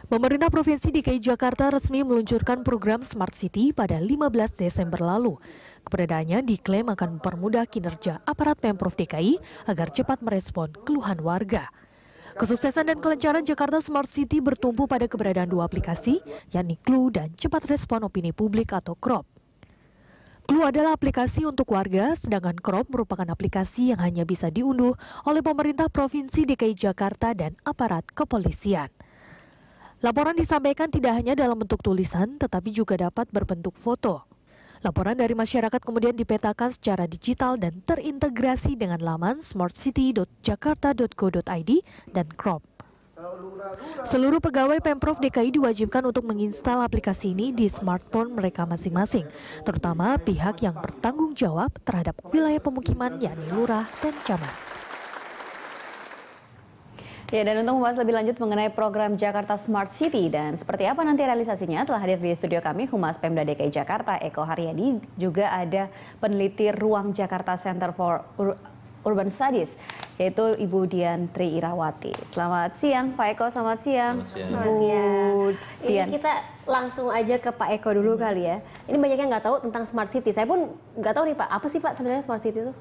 Pemerintah Provinsi DKI Jakarta resmi meluncurkan program Smart City pada 15 Desember lalu. Keberadaannya diklaim akan mempermudah kinerja aparat Pemprov DKI agar cepat merespon keluhan warga. Kesuksesan dan kelancaran Jakarta Smart City bertumpu pada keberadaan dua aplikasi, yakni Clue dan Cepat Respon Opini Publik atau CROP. Clue adalah aplikasi untuk warga, sedangkan CROP merupakan aplikasi yang hanya bisa diunduh oleh pemerintah Provinsi DKI Jakarta dan aparat kepolisian. Laporan disampaikan tidak hanya dalam bentuk tulisan, tetapi juga dapat berbentuk foto. Laporan dari masyarakat kemudian dipetakan secara digital dan terintegrasi dengan laman smartcity.jakarta.go.id dan CROP. Seluruh pegawai Pemprov DKI diwajibkan untuk menginstal aplikasi ini di smartphone mereka masing-masing, terutama pihak yang bertanggung jawab terhadap wilayah pemukiman yakni lurah dan camat. Ya, dan untuk membahas lebih lanjut mengenai program Jakarta Smart City dan seperti apa nanti realisasinya, telah hadir di studio kami Humas Pemda DKI Jakarta Eko Haryadi, juga ada peneliti Ruang Jakarta Center for Urban Studies, yaitu Ibu Dian Tri Irawati. Selamat siang Pak Eko, selamat siang. Selamat siang. Dian. Ini kita langsung aja ke Pak Eko dulu kali ya. Ini banyak yang nggak tahu tentang Smart City. Saya pun nggak tahu nih Pak, apa sih Pak sebenarnya Smart City itu?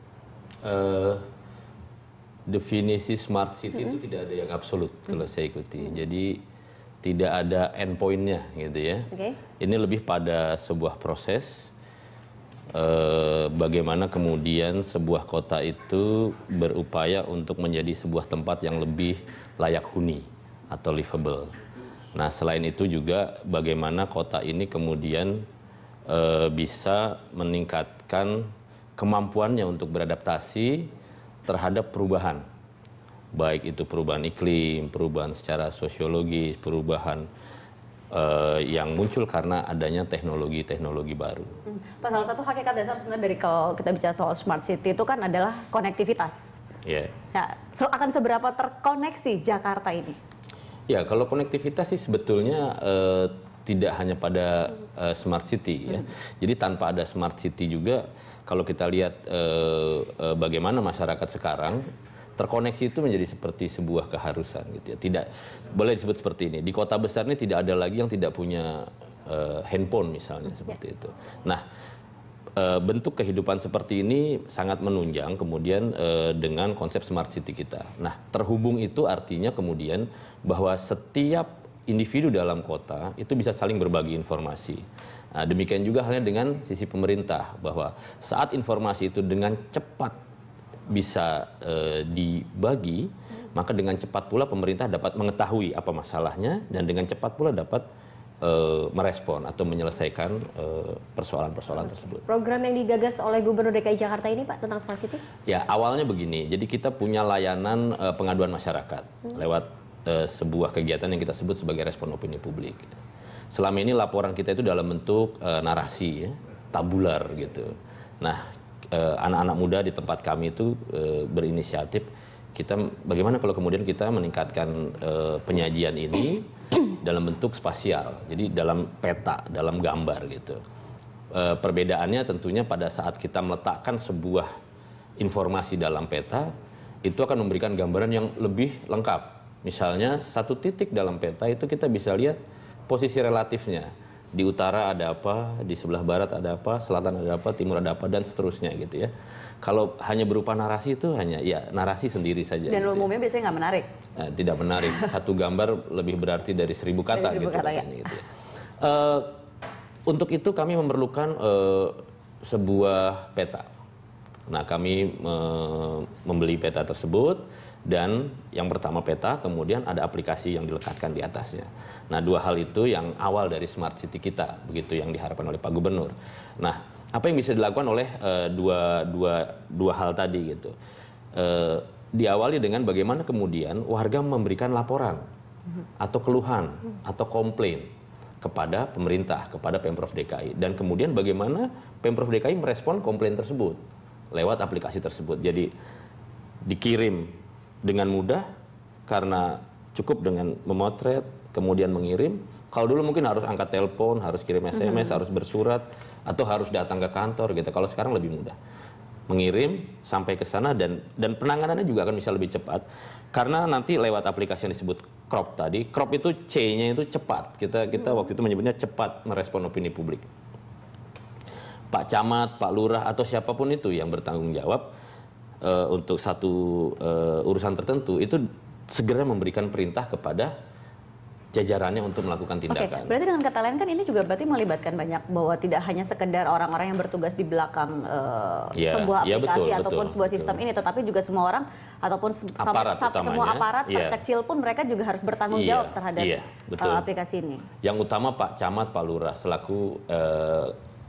Definisi smart city itu tidak ada yang absolut kalau saya ikuti. Jadi tidak ada endpoint-nya gitu ya. Ini lebih pada sebuah proses bagaimana kemudian sebuah kota itu berupaya untuk menjadi sebuah tempat yang lebih layak huni atau livable. Nah, selain itu juga bagaimana kota ini kemudian bisa meningkatkan kemampuannya untuk beradaptasi terhadap perubahan, baik itu perubahan iklim, perubahan secara sosiologis, perubahan yang muncul karena adanya teknologi-teknologi baru. Pak, salah satu hakikat dasar sebenarnya dari kalau kita bicara soal Smart City itu kan adalah konektivitas. Yeah. Ya, akan seberapa terkoneksi Jakarta ini? Ya, kalau konektivitas sih sebetulnya tidak hanya pada Smart City ya. Jadi tanpa ada Smart City juga, kalau kita lihat bagaimana masyarakat sekarang terkoneksi itu menjadi seperti sebuah keharusan gitu ya. Tidak boleh disebut seperti ini. Di kota besar ini tidak ada lagi yang tidak punya handphone misalnya seperti itu. Nah, bentuk kehidupan seperti ini sangat menunjang kemudian dengan konsep Smart City kita. Nah, terhubung itu artinya kemudian bahwa setiap individu dalam kota itu bisa saling berbagi informasi. Nah, demikian juga halnya dengan sisi pemerintah, bahwa saat informasi itu dengan cepat bisa dibagi, maka dengan cepat pula pemerintah dapat mengetahui apa masalahnya dan dengan cepat pula dapat merespon atau menyelesaikan persoalan-persoalan tersebut. Program yang digagas oleh Gubernur DKI Jakarta ini Pak tentang Smart City? Ya, awalnya begini, jadi kita punya layanan pengaduan masyarakat lewat sebuah kegiatan yang kita sebut sebagai respon opini publik. Selama ini laporan kita itu dalam bentuk narasi, ya, tabular gitu. Nah, anak-anak muda di tempat kami itu berinisiatif, kita bagaimana kalau kemudian kita meningkatkan penyajian ini dalam bentuk spasial, jadi dalam peta, dalam gambar gitu. Perbedaannya tentunya pada saat kita meletakkan sebuah informasi dalam peta, itu akan memberikan gambaran yang lebih lengkap. Misalnya satu titik dalam peta itu kita bisa lihat posisi relatifnya. Di utara ada apa, di sebelah barat ada apa, selatan ada apa, timur ada apa, dan seterusnya gitu ya. Kalau hanya berupa narasi itu hanya ya narasi sendiri saja. Dan gitu umumnya biasanya nggak menarik. Nah, tidak menarik. Satu gambar lebih berarti dari 1000 kata gitu. Kata, ya. Gitu ya. Untuk itu kami memerlukan sebuah peta. Nah, kami membeli peta tersebut dan yang pertama peta, kemudian ada aplikasi yang dilekatkan di atasnya. Nah, dua hal itu yang awal dari Smart City kita, begitu yang diharapkan oleh Pak Gubernur. Nah, apa yang bisa dilakukan oleh dua hal tadi gitu. Diawali dengan bagaimana kemudian warga memberikan laporan atau keluhan atau komplain kepada pemerintah, kepada Pemprov DKI. Dan kemudian bagaimana Pemprov DKI merespon komplain tersebut lewat aplikasi tersebut. Jadi dikirim dengan mudah karena cukup dengan memotret, kemudian mengirim. Kalau dulu mungkin harus angkat telepon, harus kirim SMS, harus bersurat, atau harus datang ke kantor gitu. Kalau sekarang lebih mudah. Mengirim sampai ke sana dan penanganannya juga akan bisa lebih cepat. Karena nanti lewat aplikasi yang disebut Crop tadi, Crop itu C-nya itu cepat. Kita waktu itu menyebutnya cepat merespon opini publik. Pak Camat, Pak Lurah atau siapapun itu yang bertanggung jawab untuk satu urusan tertentu itu segera memberikan perintah kepada jajarannya untuk melakukan tindakan. Berarti dengan kata lain kan ini juga berarti melibatkan banyak, bahwa tidak hanya sekedar orang-orang yang bertugas di belakang sebuah aplikasi ataupun sebuah sistem ini, tetapi juga semua orang ataupun semua aparat terkecil pun mereka juga harus bertanggung jawab terhadap aplikasi ini. Yang utama Pak Camat, Pak Lurah selaku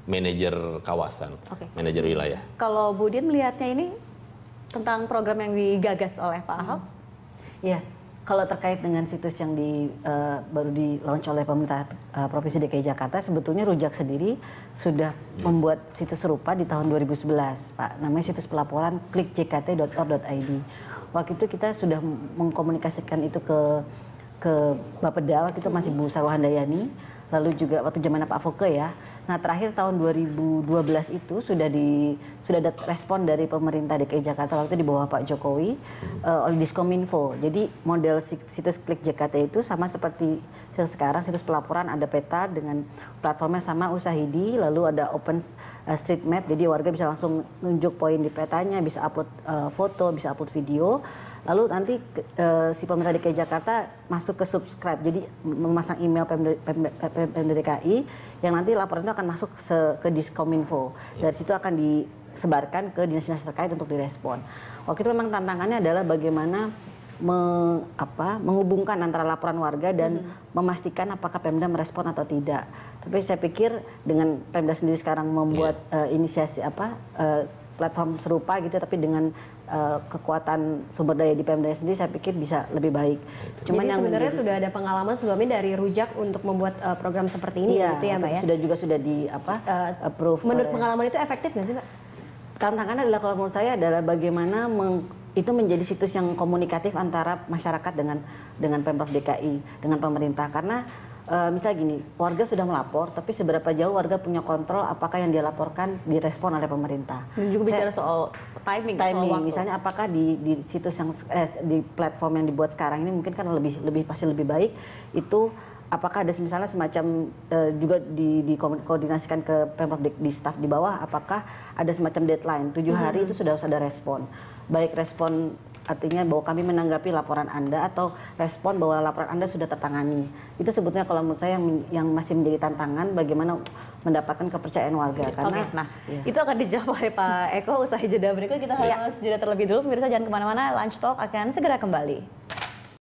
manajer kawasan, manajer wilayah. Kalau Bu Dian melihatnya ini tentang program yang digagas oleh Pak Ahok? Ya. Kalau terkait dengan situs yang baru di-launch oleh pemerintah Provinsi DKI Jakarta, sebetulnya Rujak sendiri sudah membuat situs serupa di tahun 2011, Pak. Namanya situs pelaporan klikjkt.or.id. Waktu itu kita sudah mengkomunikasikan itu ke Bapeda, waktu itu masih Bu Sarwa Handayani, lalu juga waktu zamannya Pak Foke ya. Nah, terakhir tahun 2012 itu sudah ada respon dari pemerintah DKI Jakarta waktu itu di bawah Pak Jokowi oleh Diskominfo. Jadi model situs Klik JKT itu sama seperti sekarang, situs pelaporan ada peta dengan platformnya sama Usahidi, lalu ada Open Street Map, jadi warga bisa langsung nunjuk poin di petanya, bisa upload foto, bisa upload video. Lalu nanti si pemerintah DKI Jakarta masuk ke subscribe, jadi memasang email Pemda DKI yang nanti laporan itu akan masuk ke Diskominfo. Dari situ akan disebarkan ke dinas-dinas terkait untuk direspon. Waktu itu memang tantangannya adalah bagaimana menghubungkan antara laporan warga dan memastikan apakah Pemda merespon atau tidak. Tapi saya pikir dengan Pemda sendiri sekarang membuat inisiasi platform serupa gitu, tapi dengan kekuatan sumber daya di Pemda sendiri, saya pikir bisa lebih baik. Cuman jadi sebenarnya sudah ada pengalaman sebelumnya dari Rujak untuk membuat program seperti ini, gitu ya Mbak ya? Sudah di approve. Menurut pengalaman itu efektif nggak sih Mbak? Tantangannya adalah kalau menurut saya adalah bagaimana itu menjadi situs yang komunikatif antara masyarakat dengan Pemprov DKI, dengan pemerintah. Karena misalnya gini, warga sudah melapor, tapi seberapa jauh warga punya kontrol apakah yang dia laporkan direspon oleh pemerintah. Dan juga bicara soal timing soal waktu. Misalnya apakah di situs yang di platform yang dibuat sekarang ini mungkin kan pasti lebih baik itu. Apakah ada misalnya semacam juga dikoordinasikan ke Pemprov di staf di bawah, apakah ada semacam deadline 7 hari itu sudah harus ada respon, baik respon artinya bahwa kami menanggapi laporan Anda atau respon bahwa laporan Anda sudah tertangani. Itu sebetulnya kalau menurut saya yang masih menjadi tantangan bagaimana mendapatkan kepercayaan warga. Karena itu akan dijawab oleh Pak Eko usai jeda berikut. Kita harus jeda terlebih dulu. Pemirsa jangan kemana-mana, Lunch Talk akan segera kembali.